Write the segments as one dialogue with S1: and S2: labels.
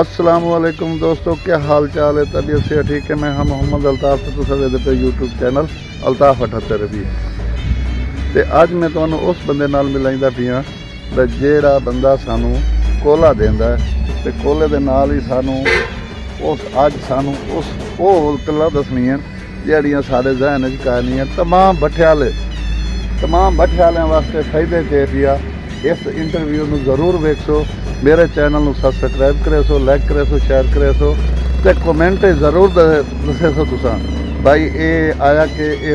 S1: अस्सलाम वालेकुम दोस्तों, क्या हाल चाल है? तबीयत से ठीक है? मैं मोहम्मद अल्ताफ तो तुम पे यूट्यूब चैनल अल्ताफ 78 भी ते अज मैं तुहानू उस बंदे नाल मिलाइंदा पिया जेड़ा बंदा सानू कोला देंदा है ते कोले दे नाल ही सानू उस अज सानू उस वो गल्लां दसनियां जेहड़ियां साडे जहन च कायनियां तमाम भट्ठे वास्ते फायदे चे पिया। इस इंटरव्यू में जरूर वेखो, मेरे चैनल में सबसक्राइब करे सो, लाइक करे सो, शेयर करे सो ते कमेंट जरूर दसे सो तुसा भाई ये आया कि ये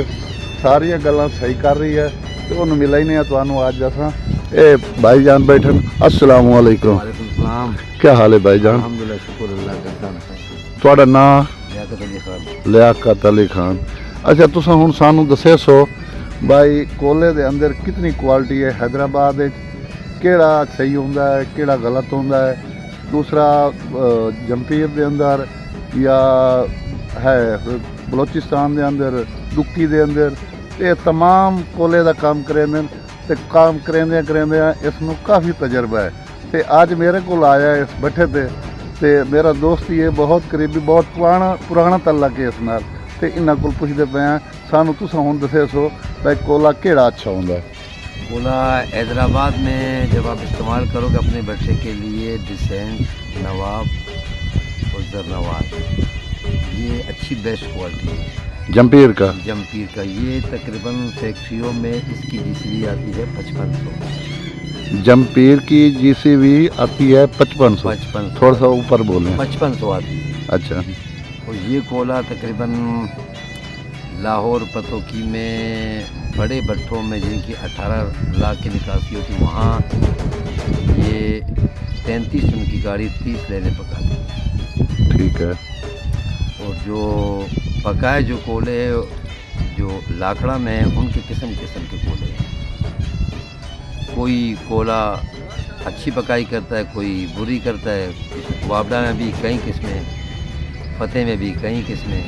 S1: सारिया गल्लां सही कर रही है तो उन्होंने मिला ही नहीं तुहानू अज असा ए भाई जान बैठन। अस्सलाम वालेकुम। क्या हाल है भाई जान? तुहाडा नाम? लियाकत अली खान। अच्छा तुसा हुण सानू दसे सो भाई कोले दे अंदर कितनी क्वालिटी है? हैदराबाद केड़ा सही होंदा है, केड़ा गलत होंदा है? दूसरा जंपीर दे अंदर या है बलोचिस्तान दे अंदर, दुक्की दे अंदर ये तमाम कोले दा काम करेंदे ते काम करेंदे इसनू काफ़ी तजर्बा है। ते अज मेरे को आया इस भट्ठे ते मेरा दोस्त ही है, बहुत करीबी, बहुत पुराना तल्लक है इस नाल ते इन्हां कोल पुछदे पे हैं सानू तुसां हुण दसे सो भाई कोला केड़ा अच्छा होंदा है?
S2: कोला हैदराबाद में जब आप इस्तेमाल करोगे अपने भट्ठे के लिए डिसेंट, नवाब और जरनवाज, ये अच्छी बेस्ट क्वालिटी है।
S1: जंपीर का
S2: ये तकरीबन फैक्ट्रियों में इसकी जीसीबी आती है 5500।
S1: जंपीर की जीसीबी आती है 5500। थोड़ा सा ऊपर बोलें।
S2: 5500 आती है।
S1: अच्छा।
S2: और ये कोला तकरीबन लाहौर पतोकी में बड़े भट्ठों में जिनकी 18 लाख की निकासी होती, वहाँ ये 33 टन की गाड़ी 30 लेने पकाती।
S1: ठीक है।
S2: और जो पकाए जो कोले जो लाखड़ा में हैं उनके किस्म के कोले हैं। कोई कोला अच्छी पकाई करता है, कोई बुरी करता है। वाबड़ा में भी कई किस्में, फतेह में भी कई किस्में।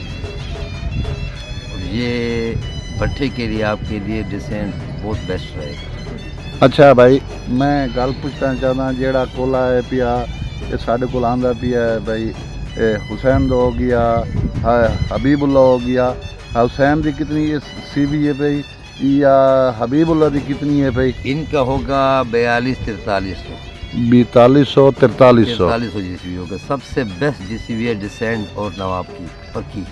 S2: ये भट्ठे के लिए आपके लिए डिसेंट बहुत बेस्ट रहेगा।
S1: अच्छा भाई मैं गल पूछना चाहता जेड़ा कोला है पिया ये साढ़े को आंदा पिया है भाई हुसैन हो गया, हबीबुल्ला हो गया। हुसैन की कितनी सीबी है भाई या हबीबुल्ला की कितनी है भाई?
S2: इनका होगा 42-4300।
S1: 42-4300
S2: जीसीबी होगा। सबसे बेस्ट जीसीबी है डिसेंट और नवाब की पक्की।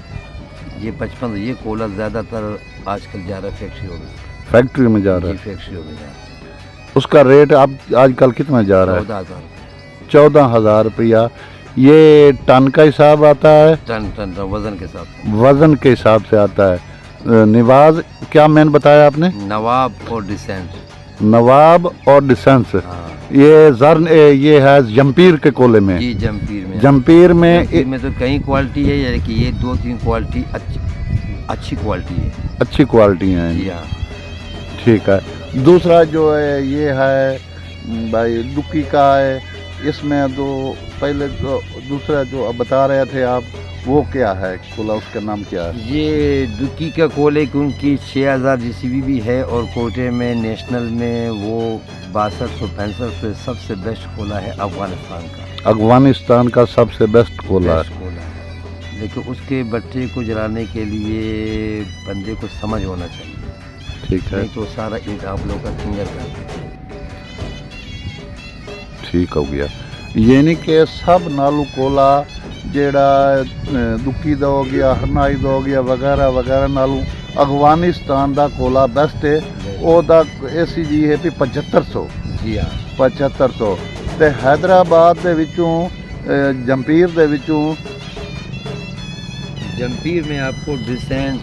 S2: ये 55 ये कोला ज़्यादातर आजकल जा रहा है
S1: फैक्ट्री में जा रहा है।
S2: फैक्ट्रियों में जा रहा है।
S1: उसका रेट अब आजकल कितना जा रहा है? 14,000 रुपया। ये टन का हिसाब आता है?
S2: टन वजन के साथ,
S1: वजन के हिसाब से आता है। निवाज क्या मैंने बताया आपने?
S2: नवाब और डिसेंट।
S1: नवाब और डिसेंस।
S2: हाँ।
S1: ये है जंपीर के कोले में।
S2: जी
S1: जंपीर में
S2: तो कई क्वालिटी है, यानी कि ये 2-3 क्वालिटी अच्छी क्वालिटी है।
S1: अच्छी क्वालिटी है
S2: जी हाँ।
S1: ठीक है। दूसरा जो है ये है भाई दुक्की का है। इसमें तो पहले तो दूसरा जो अब बता रहे थे आप वो क्या है कोला, उसका नाम क्या है?
S2: ये दुक्की का कोले की उनकी 6000 जीसीबी भी है और कोटे में नेशनल में वो 6265 सबसे बेस्ट कोला है
S1: अफगानिस्तान का सबसे बेस्ट कोला है।
S2: लेकिन उसके भट्ठे को जलाने के लिए बंदे को समझ होना चाहिए।
S1: ठीक है।
S2: नहीं तो सारा ईंट आप लोग का फिंगर करते।
S1: ठीक हो गया। यानी कि सब नालू कोला जेड़ा दुक्की दा हो गया, हरनाई दा हो गया वगैरह वगैरह नालू अफगानिस्तान दा कोला बेस्ट है। ओदा ACG है 7500।
S2: जी हाँ
S1: 7500। ते हैदराबाद दे विचों जंपीर दे विचों
S2: जंपीर में आपको डिसेंट,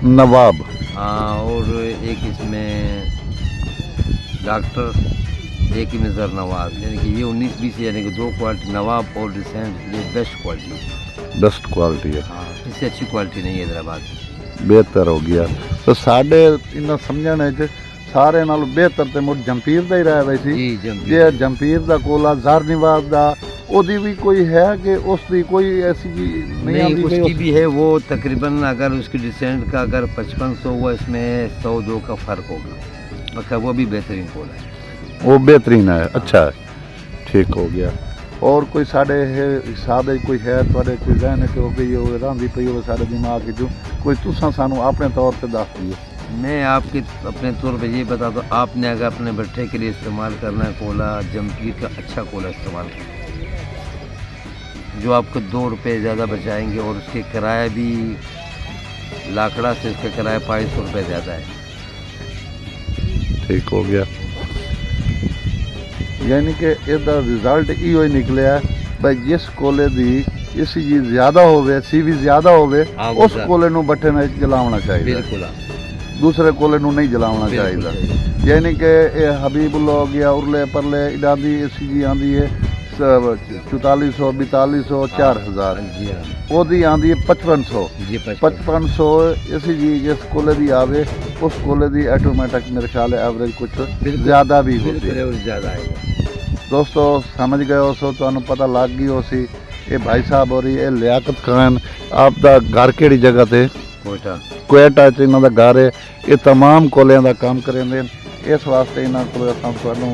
S2: नवाब हाँ, और एक इसमें डॉक्टर, एक में जरनवाज, यानी कि ये 19-20 यानी कि 2 क्वालिटी नवाब और डिसेंट। ये बेस्ट क्वालिटी है। हाँ, इससे अच्छी क्वालिटी नहीं है हैदराबाद की।
S1: बेहतर हो गया। तो साढ़े इन्ना समझने च सारे नालों बेहतर तो मुझ जंपीर का ही रहा वैसे। जे जंपीर का कोला जरनवाज का ओदी भी कोई है कि उसकी कोई ऐसी
S2: नहीं उसकी भी है। वो तकरीबन अगर उसकी डिसेंट का अगर 5500 हुआ, इसमें 100-2 का फ़र्क होगा। वो भी बेहतरीन कोला है।
S1: वो बेहतरीन है। अच्छा है। ठीक हो गया। और कोई साढ़े हिसाब कोई है थोड़े कोई जहन कि गई हो रही पई हो सारे दिमाग चो कोई तुसा सानू अपने तौर पर दस दिए।
S2: मैं आपके अपने तौर पे ये बता दूँ, आपने अगर अपने भट्ठे के लिए इस्तेमाल करना है कोला, जमपीर का अच्छा कोला इस्तेमाल करें, जो आपको 2 रुपये ज़्यादा बचाएंगे और उसके किराया भी लाकड़ा से उसका किराया 500 रुपये ज़्यादा है।
S1: ठीक हो गया, यानी कि इसका रिजल्ट इो ही निकलिया भाई जिस कोले दी ECG ज़्यादा होवे, CV ज़्यादा होवे, उस कोले नू भट्ठे ने जलावना चाहिए,
S2: बिल्कुल
S1: दूसरे कोले नू नहीं जलावना चाहिए। यानी कि हबीबुल्ला हो गया, उरले परले इधर दी ECG आंदी है 4400 4200 4000, ओदी आंदी है 5500 5500 ECG जिस कोले दी आवे उस कोले दी ऑटोमेटिक मेरे ख्याल है एवरेज कुछ ज़्यादा भी होती है। दोस्तों समझ गए हो सो तो पता लग गई हो सी ये भाई साहब हो रही है लियाकत खान आपका घर केड़ी जगह ते कोयटा च इन्हों का घर है। ये तमाम कोलियां का काम करेंगे, इस वास्ते इन्हों को तुहानू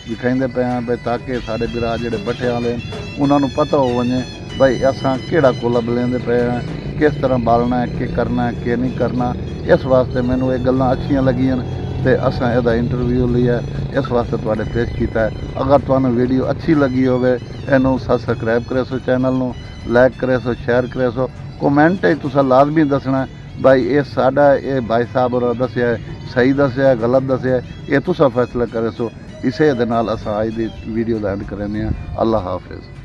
S1: दिखाइंदे पे हैं भाई ताकि साढ़े बिरा जिहड़े भट्ठे वाले उन्होंने पता हो वने भाई असां केड़ा कोला लेंदे पे हैं, किस तरह बालना है, के करना है, के नहीं करना। इस वास्ते मैनू ये गल्लां अच्छियां लगियां ते असां इहदा इंटरव्यू लिया, इस वास्ते तुहाडे पेश किया है। अगर तुहानू वीडियो अच्छी लगी होवे इनू सबसक्राइब करे सो, चैनल नू लाइक करे सो, शेयर करे सो, कमेंट तुसां लाजमी दसना भाई ये साडा ये भाई साहब और दसिया सही दसिया गलत दसिया, ये तुसां फैसला करे सो। इसे दे नाल असां अज दी वीडियो दा एंड करने। अल्लाह हाफिज़।